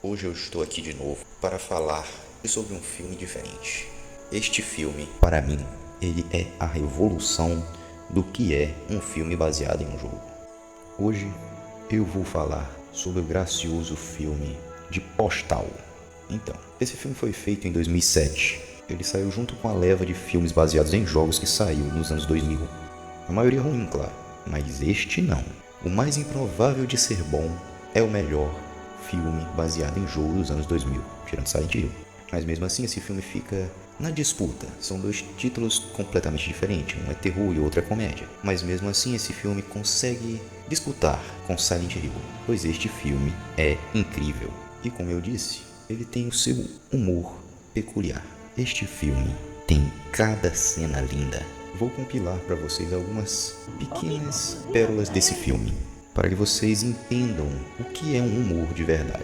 Hoje eu estou aqui de novo para falar sobre um filme diferente. Este filme, para mim, ele é a revolução do que é um filme baseado em um jogo. Hoje eu vou falar sobre o gracioso filme de Postal. Então, esse filme foi feito em 2007. Ele saiu junto com a leva de filmes baseados em jogos que saiu nos anos 2000. A maioria ruim, claro, mas este não. O mais improvável de ser bom é o melhor filme baseado em jogo dos anos 2000, tirando Silent Hill. Mas mesmo assim esse filme fica na disputa. São dois títulos completamente diferentes, um é terror e outro é comédia. Mas mesmo assim esse filme consegue disputar com Silent Hill, pois este filme é incrível. E como eu disse, ele tem o seu humor peculiar. Este filme tem cada cena linda. Vou compilar para vocês algumas pequenas pérolas desse filme, para que vocês entendam o que é um humor de verdade.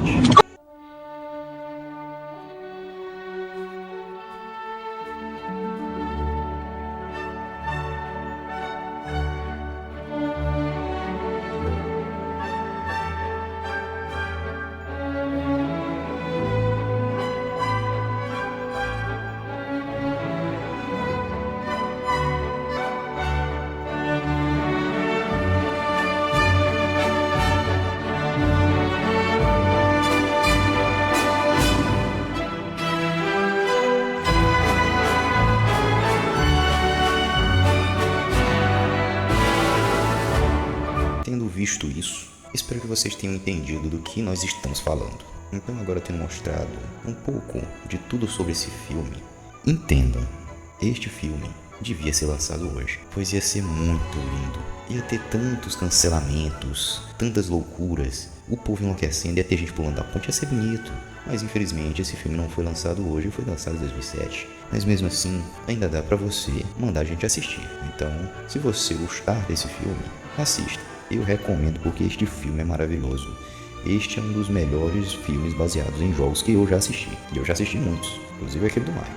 Tendo visto isso, espero que vocês tenham entendido do que nós estamos falando. Então, agora tendo mostrado um pouco de tudo sobre esse filme, entendam, este filme devia ser lançado hoje, pois ia ser muito lindo. Ia ter tantos cancelamentos, tantas loucuras, o povo enlouquecendo, ia ter gente pulando da ponte, ia ser bonito. Mas infelizmente esse filme não foi lançado hoje, foi lançado em 2007. Mas mesmo assim, ainda dá pra você mandar a gente assistir. Então, se você gostar desse filme, assista. Eu recomendo porque este filme é maravilhoso. Este é um dos melhores filmes baseados em jogos que eu já assisti. E eu já assisti muitos, inclusive aquele do Mario.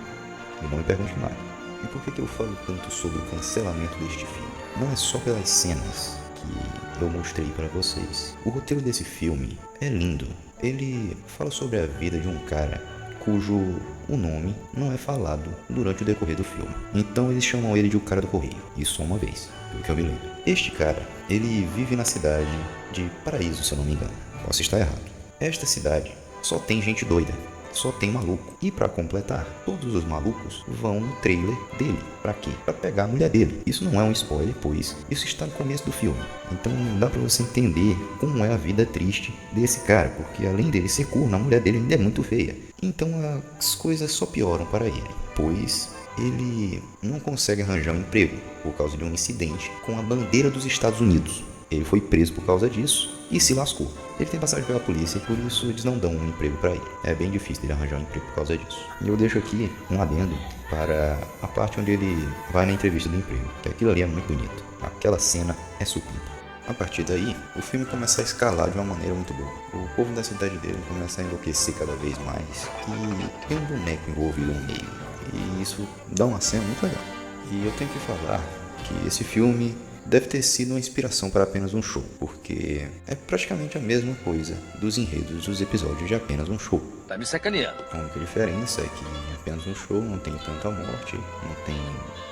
E não me pergunte mais. E por que eu falo tanto sobre o cancelamento deste filme? Não é só pelas cenas que eu mostrei para vocês. O roteiro desse filme é lindo. Ele fala sobre a vida de um cara cujo o nome não é falado durante o decorrer do filme. Então eles chamam ele de o cara do correio. Isso só uma vez, pelo que eu me lembro. Este cara, ele vive na cidade de Paraíso, se eu não me engano. Posso estar errado. Esta cidade só tem gente doida. Só tem maluco. E pra completar, todos os malucos vão no trailer dele. Pra quê? Pra pegar a mulher dele. Isso não é um spoiler, pois isso está no começo do filme. Então dá pra você entender como é a vida triste desse cara. Porque além dele ser corno, a mulher dele ainda é muito feia. Então as coisas só pioram para ele. Pois ele não consegue arranjar um emprego por causa de um incidente com a bandeira dos Estados Unidos. Ele foi preso por causa disso e se lascou. Ele tem passagem pela polícia e por isso eles não dão um emprego para ele. É bem difícil ele arranjar um emprego por causa disso. E eu deixo aqui um adendo para a parte onde ele vai na entrevista do emprego, que aquilo ali é muito bonito. Aquela cena é supimpa. A partir daí, o filme começa a escalar de uma maneira muito boa. O povo da cidade dele começa a enlouquecer cada vez mais e tem um boneco envolvido no meio. E isso dá uma cena muito legal. E eu tenho que falar que esse filme deve ter sido uma inspiração para apenas um show, porque é praticamente a mesma coisa dos enredos dos episódios de apenas um show. Tá me sacaneando. A única diferença é que em apenas um show não tem tanta morte, não tem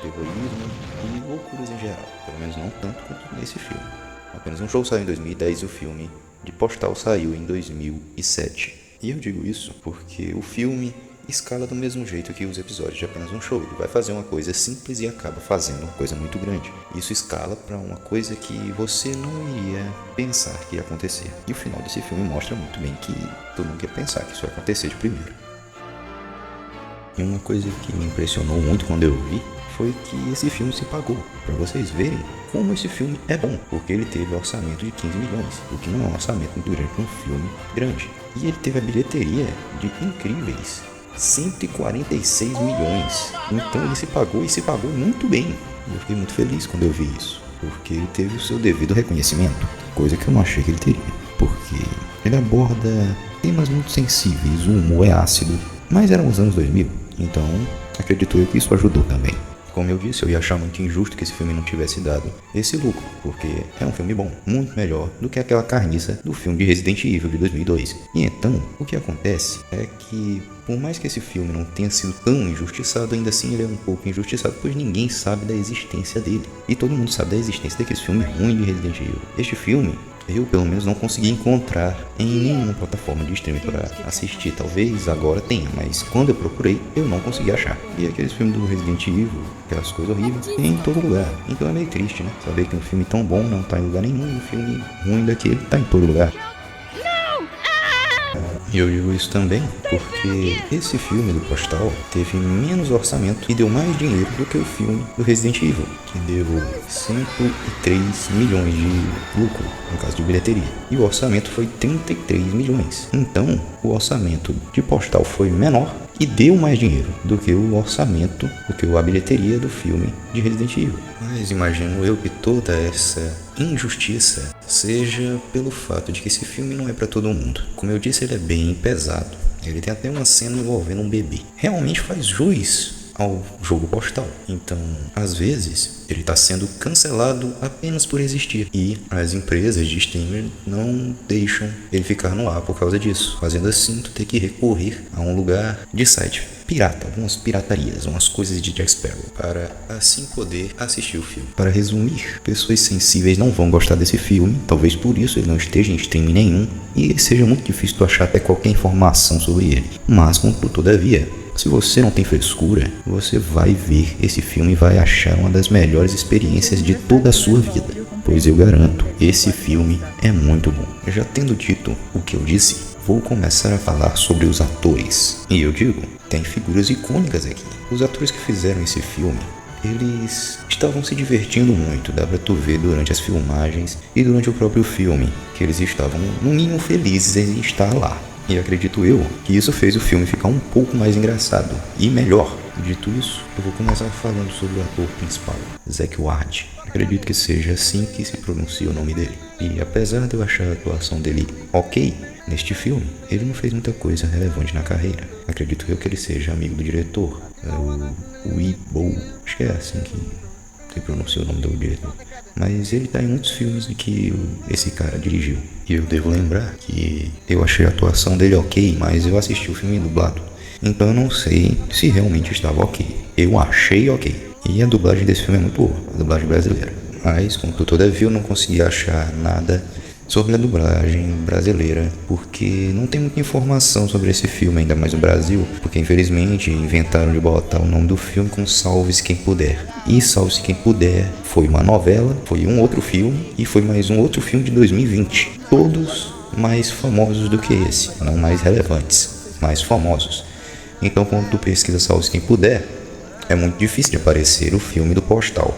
terrorismo e loucuras em geral. Pelo menos não tanto quanto nesse filme. Apenas um show saiu em 2010 e o filme de Postal saiu em 2007. E eu digo isso porque o filme escala do mesmo jeito que os episódios de apenas um show. Ele vai fazer uma coisa simples e acaba fazendo uma coisa muito grande. Isso escala para uma coisa que você não iria pensar que ia acontecer. E o final desse filme mostra muito bem que todo mundo ia pensar que isso ia acontecer de primeiro. E uma coisa que me impressionou muito quando eu vi foi que esse filme se pagou. Para vocês verem como esse filme é bom, porque ele teve orçamento de 15 milhões, o que não é um orçamento muito grande para um filme grande. E ele teve a bilheteria de incríveis 146 milhões. Então ele se pagou e se pagou muito bem. E eu fiquei muito feliz quando eu vi isso, porque ele teve o seu devido reconhecimento, coisa que eu não achei que ele teria, porque ele aborda temas muito sensíveis, o humor é ácido, mas eram os anos 2000, então acredito eu que isso ajudou também. Como eu disse, eu ia achar muito injusto que esse filme não tivesse dado esse lucro, porque é um filme bom, muito melhor do que aquela carniça do filme de Resident Evil de 2002. E então, o que acontece é que, por mais que esse filme não tenha sido tão injustiçado, ainda assim ele é um pouco injustiçado, pois ninguém sabe da existência dele. E todo mundo sabe da existência daquele filme ruim de Resident Evil. Este filme, eu pelo menos não consegui encontrar em nenhuma plataforma de streaming para assistir. Talvez agora tenha, mas quando eu procurei, eu não consegui achar. E aqueles filmes do Resident Evil, aquelas coisas horríveis, tem em todo lugar. Então é meio triste, né? Saber que um filme tão bom não tá em lugar nenhum e um filme ruim daquele tá em todo lugar. E eu digo isso também porque esse filme do Postal teve menos orçamento e deu mais dinheiro do que o filme do Resident Evil, que deu 103 milhões de lucro, no caso de bilheteria. E o orçamento foi 33 milhões. Então, o orçamento de Postal foi menor e deu mais dinheiro do que o orçamento, do que a bilheteria do filme de Resident Evil. Mas imagino eu que toda essa injustiça seja pelo fato de que esse filme não é para todo mundo. Como eu disse, ele é bem pesado. Ele tem até uma cena envolvendo um bebê. Realmente faz jus ao jogo Postal. Então, às vezes, ele está sendo cancelado apenas por existir. E as empresas de streamer não deixam ele ficar no ar por causa disso. Fazendo assim, tu tem que recorrer a um lugar de site pirata, algumas piratarias, umas coisas de Jack Sparrow, para assim poder assistir o filme. Para resumir, pessoas sensíveis não vão gostar desse filme, talvez por isso ele não esteja em streaming nenhum, e seja muito difícil tu achar até qualquer informação sobre ele. Mas, todavia, se você não tem frescura, você vai ver esse filme e vai achar uma das melhores experiências de toda a sua vida. Pois eu garanto, esse filme é muito bom. Já tendo dito o que eu disse, vou começar a falar sobre os atores. E eu digo, tem figuras icônicas aqui. Os atores que fizeram esse filme, eles estavam se divertindo muito, dá pra tu ver durante as filmagens e durante o próprio filme, que eles estavam no mínimo felizes em estar lá. E acredito eu que isso fez o filme ficar um pouco mais engraçado e melhor. Dito isso, eu vou começar falando sobre o ator principal, Zack Ward. Acredito que seja assim que se pronuncia o nome dele. E apesar de eu achar a atuação dele ok neste filme, ele não fez muita coisa relevante na carreira. Acredito eu que ele seja amigo do diretor, o Ibo, acho que é assim que se pronuncia o nome do diretor. Mas ele tá em muitos filmes que esse cara dirigiu. E eu devo lembrar que eu achei a atuação dele ok, mas eu assisti o filme dublado. Então eu não sei se realmente estava ok. Eu achei ok. E a dublagem desse filme é muito boa, a dublagem brasileira. Mas, todavia, eu não consegui achar nada sobre a dublagem brasileira, porque não tem muita informação sobre esse filme, ainda mais no Brasil, porque infelizmente inventaram de botar o nome do filme com Salve-se Quem Puder. E Salve-se Quem Puder foi uma novela, foi um outro filme e foi mais um outro filme de 2020. Todos mais famosos do que esse, não mais relevantes, mais famosos. Então quando tu pesquisa Salve-se Quem Puder, é muito difícil de aparecer o filme do Postal.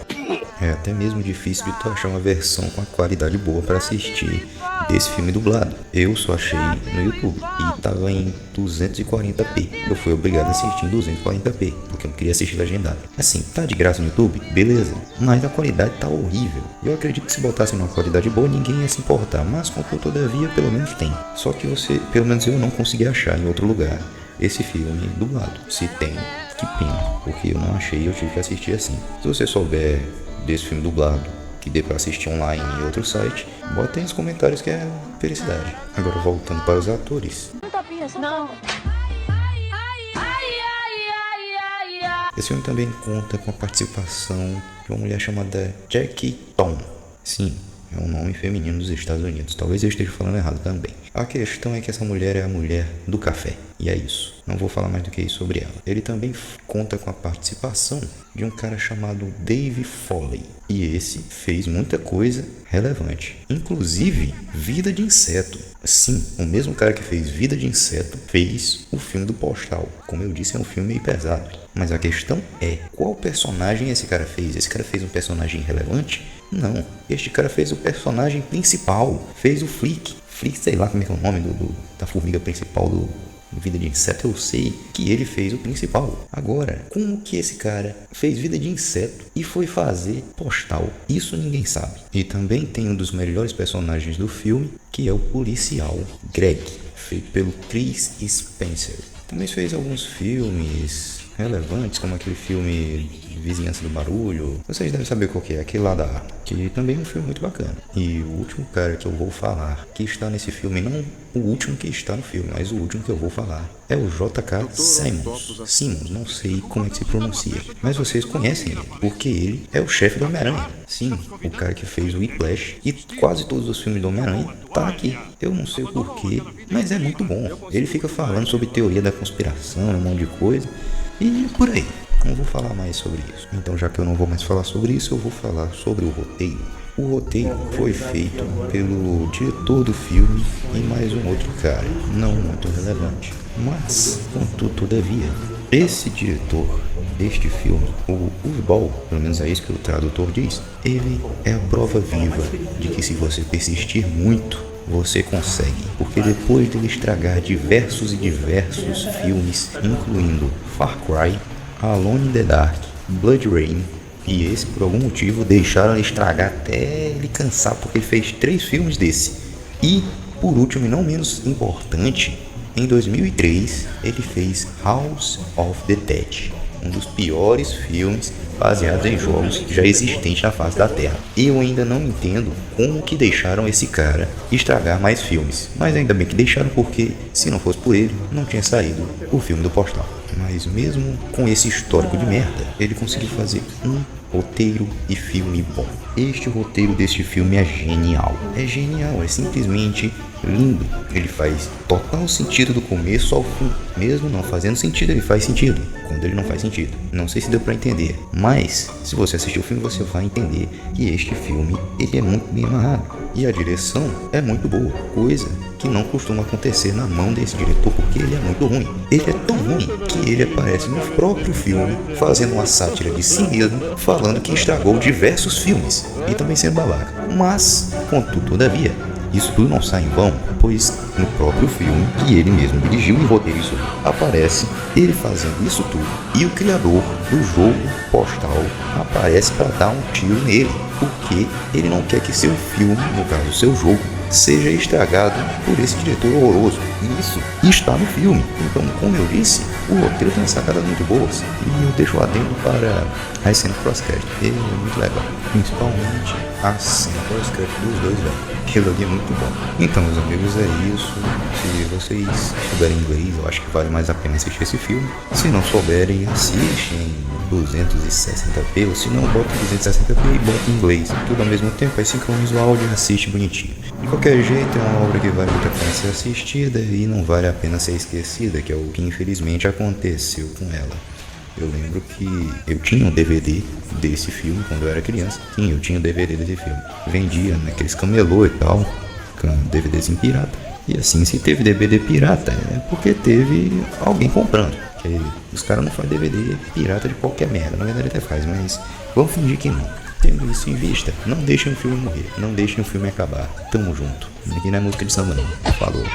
É até mesmo difícil de tu achar uma versão com a qualidade boa para assistir desse filme dublado. Eu só achei no YouTube e tava em 240p. Eu fui obrigado a assistir em 240p, porque eu não queria assistir legendado. Assim, tá de graça no YouTube? Beleza. Mas a qualidade tá horrível. Eu acredito que se botasse numa qualidade boa, ninguém ia se importar. Mas, todavia, pelo menos tem. Só que pelo menos eu não consegui achar em outro lugar esse filme dublado. Se tem, que pena, porque eu não achei, eu tive que assistir assim. Se você souber desse filme dublado, que dê pra assistir online em outro site, bota aí nos comentários que é felicidade. Agora voltando para os atores. Não. Esse filme também conta com a participação de uma mulher chamada Jackie Tom. Sim, é um nome feminino dos Estados Unidos. Talvez eu esteja falando errado também. A questão é que essa mulher é a mulher do café. E é isso. Não vou falar mais do que isso sobre ela. Ele também conta com a participação de um cara chamado Dave Foley. E esse fez muita coisa relevante. Inclusive, Vida de Inseto. Sim, o mesmo cara que fez Vida de Inseto fez o filme do Postal. Como eu disse, é um filme meio pesado. Mas a questão é, qual personagem esse cara fez? Esse cara fez um personagem relevante? Não. Este cara fez o personagem principal. Fez o Flick. Flick, sei lá como é que é o nome da formiga principal do Vida de Inseto. Eu sei que ele fez o principal. Agora, como que esse cara fez Vida de Inseto e foi fazer Postal? Isso ninguém sabe. E também tem um dos melhores personagens do filme, que é o policial Greg, feito pelo Chris Spencer. Também fez alguns filmes relevantes, como aquele filme Vizinhança do Barulho. Vocês devem saber qual que é, aquele lá da arma, que também é um filme muito bacana. E o último cara que eu vou falar que está nesse filme, não o último que está no filme, mas o último que eu vou falar, é o J.K. Simmons, não sei como é que se pronuncia, mas vocês conhecem ele, porque ele é o chefe do Homem-Aranha. Sim, o cara que fez o Whiplash e quase todos os filmes do Homem-Aranha tá aqui. Eu não sei o porquê, mas é muito bom. Ele fica falando sobre teoria da conspiração, um monte de coisa, e por aí. Não vou falar mais sobre isso. Então, já que eu não vou mais falar sobre isso, eu vou falar sobre o roteiro. O roteiro foi feito pelo diretor do filme e mais um outro cara, não muito relevante. Mas, contudo, todavia, esse diretor deste filme, o Uwe Boll, pelo menos é isso que o tradutor diz, ele é a prova viva de que se você persistir muito, você consegue, porque depois dele estragar diversos filmes, incluindo Far Cry, Alone in the Dark, Blood Rain, e esse por algum motivo deixaram ele estragar até ele cansar, porque ele fez 3 filmes desse. E por último e não menos importante, em 2003 ele fez House of the Dead, um dos piores filmes baseados em jogos já existentes na face da Terra. Eu ainda não entendo como que deixaram esse cara estragar mais filmes, mas ainda bem que deixaram, porque se não fosse por ele, não tinha saído o filme do Postal. Mas mesmo com esse histórico de merda, ele conseguiu fazer um roteiro e filme bom. Este roteiro deste filme é genial. É genial, é simplesmente lindo. Ele faz total sentido do começo ao fim. Mesmo não fazendo sentido, ele faz sentido quando ele não faz sentido. Não sei se deu pra entender, mas se você assistir o filme, você vai entender que este filme ele é muito bem amarrado. E a direção é muito boa, coisa que não costuma acontecer na mão desse diretor, porque ele é muito ruim. Ele é tão ruim que ele aparece no próprio filme fazendo uma sátira de si mesmo, falando que estragou diversos filmes e também sendo babaca. Mas, contudo, todavia, isso tudo não sai em vão, pois no próprio filme, que ele mesmo dirigiu e roteirizou, aparece ele fazendo isso tudo, e o criador do jogo Postal aparece para dar um tiro nele, porque ele não quer que seu filme, no caso seu jogo, seja estragado por esse diretor horroroso. E isso está no filme. Então, como eu disse, o roteiro tem sacadas muito boas, e eu deixo adendo para a cena crosscut. Ele é muito legal, principalmente a cena crosscut dos dois velhos. Aquilo ali é muito bom. Então, meus amigos, é isso. Se vocês souberem inglês, eu acho que vale mais a pena assistir esse filme. Se não souberem, assistem em 260p, ou se não, bota 260p e bota em inglês. Tudo ao mesmo tempo, aí sincroniza o áudio e assiste bonitinho. De qualquer jeito, é uma obra que vale muito a pena ser assistida e não vale a pena ser esquecida, que é o que infelizmente aconteceu com ela. Eu lembro que eu tinha um DVD desse filme quando eu era criança. Sim, eu tinha um DVD desse filme. Vendia naqueles camelô e tal, com DVDzinho pirata. E assim, se teve DVD pirata, é porque teve alguém comprando. Porque os caras não fazem DVD pirata de qualquer merda. Na verdade até faz, mas vamos fingir que não. Tendo isso em vista, não deixem o filme morrer. Não deixem o filme acabar. Tamo junto. Aqui não é música de samba não. Falou.